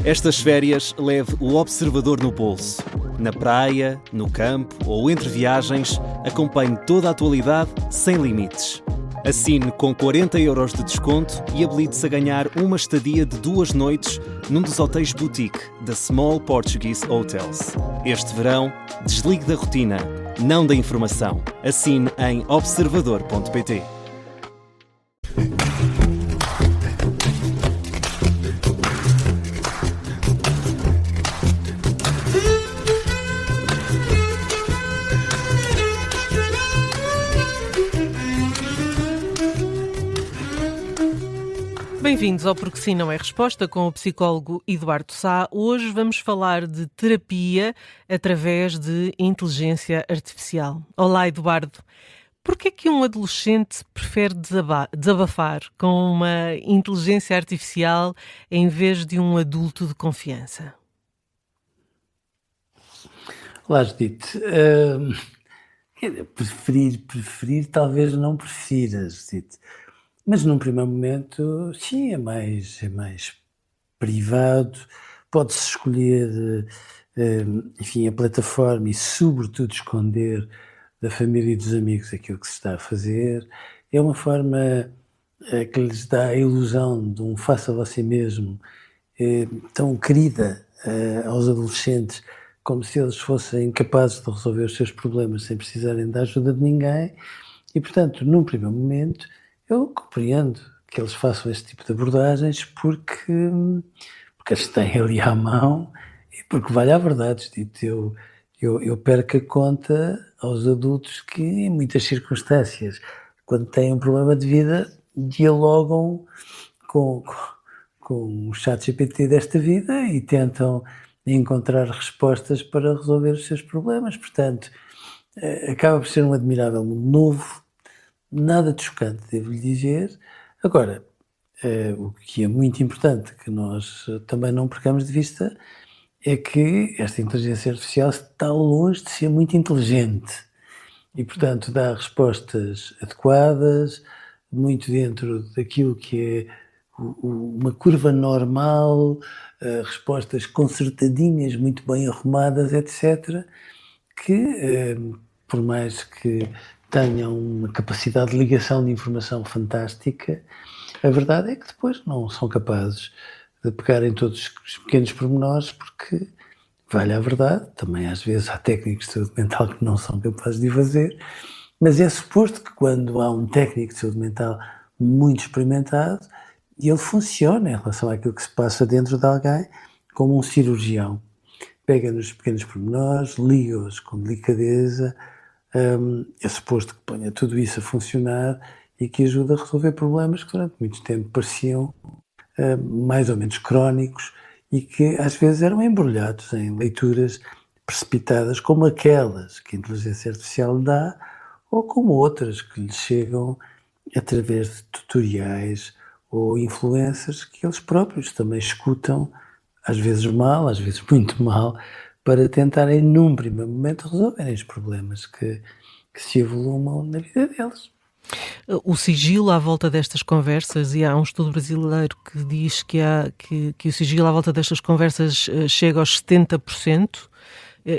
Estas férias leve o observador no bolso. Na praia, no campo ou entre viagens, acompanhe toda a atualidade sem limites. Assine com 40€ de desconto e habilite-se a ganhar uma estadia de 2 noites num dos hotéis boutique da Small Portuguese Hotels. Este verão, desligue da rotina, não da informação. Assine em observador.pt. Bem-vindos ao Porque Sim Não É Resposta com o psicólogo Eduardo Sá. Hoje vamos falar de terapia através de inteligência artificial. Olá, Eduardo. Porquê é que um adolescente prefere desabafar com uma inteligência artificial em vez de um adulto de confiança? Olá, Judite. Preferir talvez não prefiras, Judite. Mas num primeiro momento, sim, é mais privado, pode-se escolher, enfim, a plataforma e sobretudo esconder da família e dos amigos aquilo que se está a fazer. É uma forma que lhes dá a ilusão de um faça você mesmo tão querida aos adolescentes, como se eles fossem capazes de resolver os seus problemas sem precisarem da ajuda de ninguém. E, portanto, num primeiro momento, eu compreendo que eles façam este tipo de abordagens porque as têm ali à mão e porque vale a verdade. Eu perco a conta aos adultos que, em muitas circunstâncias, quando têm um problema de vida, dialogam com o ChatGPT desta vida e tentam encontrar respostas para resolver os seus problemas. Portanto, acaba por ser um admirável mundo novo, nada de chocante, devo-lhe dizer. Agora, o que é muito importante que nós também não percamos de vista é que esta inteligência artificial está longe de ser muito inteligente e, portanto, dá respostas adequadas, muito dentro daquilo que é uma curva normal, respostas concertadinhas, muito bem arrumadas, etc., que, por mais que tenham uma capacidade de ligação de informação fantástica, a verdade é que depois não são capazes de pegar em todos os pequenos pormenores, porque, vale a verdade, também às vezes há técnicos de saúde mental que não são capazes de o fazer, mas é suposto que quando há um técnico de saúde mental muito experimentado, ele funciona em relação àquilo que se passa dentro de alguém como um cirurgião. Pega nos pequenos pormenores, liga-os com delicadeza, é suposto que ponha tudo isso a funcionar e que ajude a resolver problemas que durante muito tempo pareciam mais ou menos crónicos e que às vezes eram embrulhados em leituras precipitadas como aquelas que a inteligência artificial dá ou como outras que lhes chegam através de tutoriais ou influencers que eles próprios também escutam, às vezes mal, às vezes muito mal, para tentarem, num primeiro momento, resolverem os problemas que se evolumam na vida deles. O sigilo à volta destas conversas, e há um estudo brasileiro que diz que o sigilo à volta destas conversas chega aos 70%.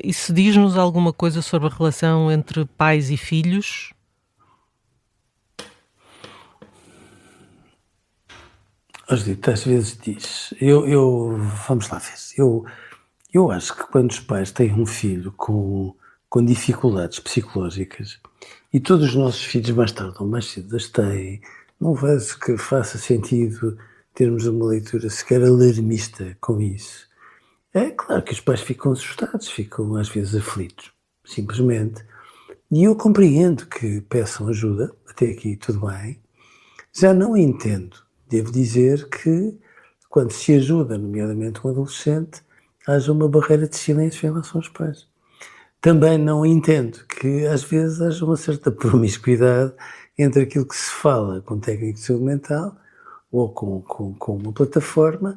Isso diz-nos alguma coisa sobre a relação entre pais e filhos? Às vezes diz. Vamos lá ver. Eu acho que quando os pais têm um filho com dificuldades psicológicas, e todos os nossos filhos mais tarde ou mais cedo as têm, não vejo que faça sentido termos uma leitura sequer alarmista com isso. É claro que os pais ficam assustados, ficam às vezes aflitos, simplesmente. E eu compreendo que peçam ajuda, até aqui tudo bem. Já não entendo, devo dizer que quando se ajuda, nomeadamente um adolescente, haja uma barreira de silêncio em relação aos pais. Também não entendo que às vezes haja uma certa promiscuidade entre aquilo que se fala com técnico de saúde mental ou com uma plataforma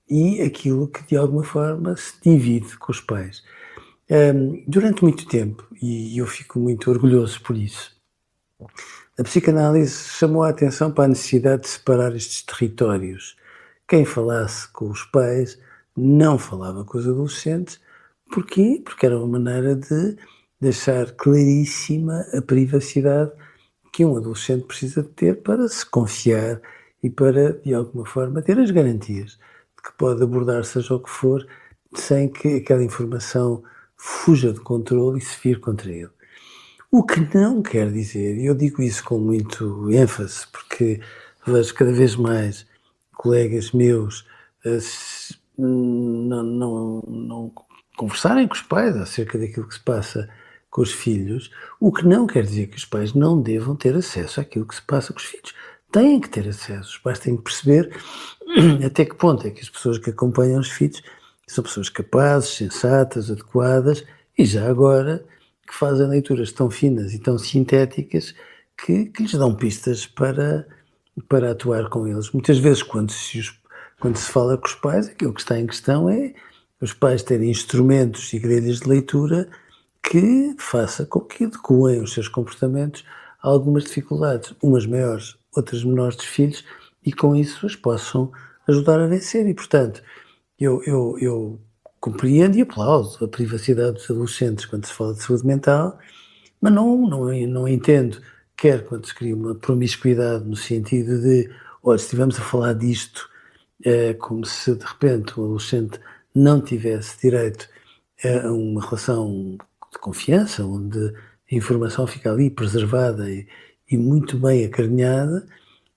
e aquilo que de alguma forma se divide com os pais. Durante muito tempo, e eu fico muito orgulhoso por isso, a psicanálise chamou a atenção para a necessidade de separar estes territórios. Quem falasse com os pais não falava com os adolescentes. Porquê? Porque era uma maneira de deixar claríssima a privacidade que um adolescente precisa de ter para se confiar e para, de alguma forma, ter as garantias de que pode abordar seja o que for, sem que aquela informação fuja de controle e se vire contra ele. O que não quer dizer, e eu digo isso com muito ênfase, porque vejo cada vez mais colegas meus não conversarem com os pais acerca daquilo que se passa com os filhos, o que não quer dizer que os pais não devam ter acesso àquilo que se passa com os filhos. Têm que ter acesso, os pais têm que perceber até que ponto é que as pessoas que acompanham os filhos são pessoas capazes, sensatas, adequadas e já agora que fazem leituras tão finas e tão sintéticas que lhes dão pistas para atuar com eles. Muitas vezes, quando se fala com os pais, aquilo que está em questão é os pais terem instrumentos e grelhas de leitura que faça com que adequem os seus comportamentos a algumas dificuldades, umas maiores, outras menores dos filhos, e com isso os possam ajudar a vencer. E, portanto, eu compreendo e aplaudo a privacidade dos adolescentes quando se fala de saúde mental, mas não entendo, quer quando se cria uma promiscuidade no sentido de, olha, se estivermos a falar disto, como se de repente o adolescente não tivesse direito a uma relação de confiança, onde a informação fica ali preservada e muito bem acarinhada,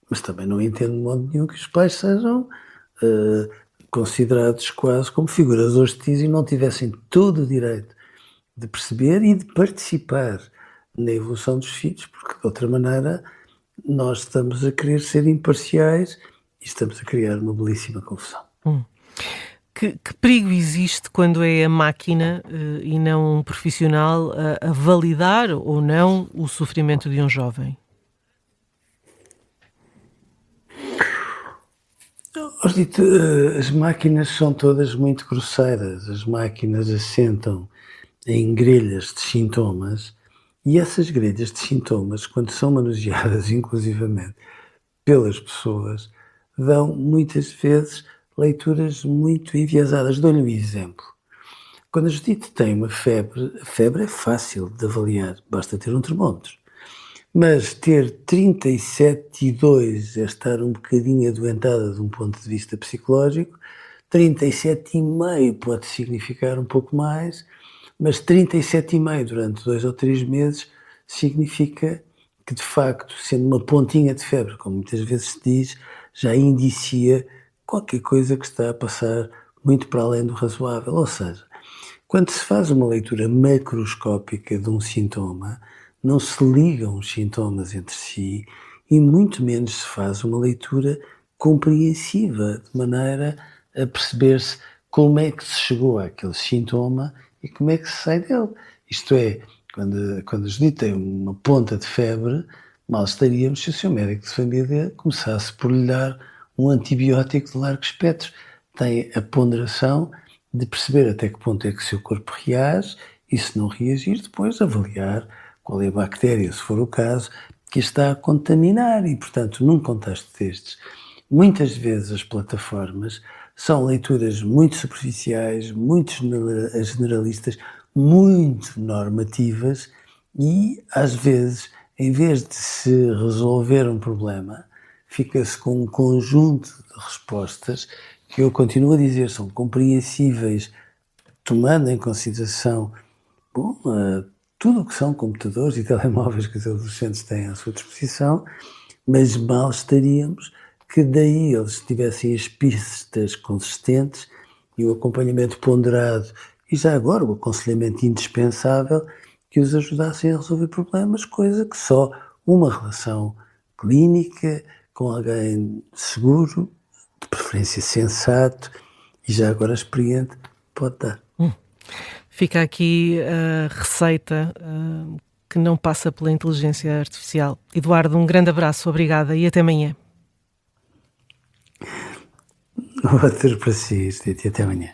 mas também não entendo de modo nenhum que os pais sejam considerados quase como figuras hostis e não tivessem todo o direito de perceber e de participar na evolução dos filhos, porque de outra maneira nós estamos a querer ser imparciais e estamos a criar uma belíssima confusão. Que perigo existe quando é a máquina e não um profissional a validar ou não o sofrimento de um jovem? Dito, as máquinas são todas muito grosseiras. As máquinas assentam em grelhas de sintomas e essas grelhas de sintomas, quando são manuseadas inclusivamente pelas pessoas, dão muitas vezes leituras muito enviesadas. Dou-lhe um exemplo. Quando a Judite tem uma febre, a febre é fácil de avaliar, basta ter um termómetro. Mas ter 37,2 é estar um bocadinho adoentada de um ponto de vista psicológico, 37,5 pode significar um pouco mais, mas 37,5 durante 2 ou 3 meses significa que, de facto, sendo uma pontinha de febre, como muitas vezes se diz, já indicia qualquer coisa que está a passar muito para além do razoável. Ou seja, quando se faz uma leitura macroscópica de um sintoma, não se ligam os sintomas entre si e muito menos se faz uma leitura compreensiva, de maneira a perceber-se como é que se chegou àquele sintoma e como é que se sai dele. Isto é, quando a Judite tem uma ponta de febre, mal estaríamos se o seu médico de família começasse por lhe dar um antibiótico de largo espectro. Tem a ponderação de perceber até que ponto é que o seu corpo reage e, se não reagir, depois avaliar qual é a bactéria, se for o caso, que a está a contaminar. E, portanto, num contexto destes, muitas vezes as plataformas são leituras muito superficiais, muito generalistas, muito normativas e, às vezes, em vez de se resolver um problema, fica-se com um conjunto de respostas que eu continuo a dizer são compreensíveis, tomando em consideração tudo o que são computadores e telemóveis que os adolescentes têm à sua disposição, mas mal estaríamos que daí eles tivessem as pistas consistentes e o acompanhamento ponderado e já agora o aconselhamento indispensável que os ajudassem a resolver problemas, coisa que só uma relação clínica com alguém seguro, de preferência sensato e já agora experiente, pode dar. Fica aqui a receita que não passa pela inteligência artificial. Eduardo, um grande abraço, obrigada e até amanhã. Outro para si, e até amanhã.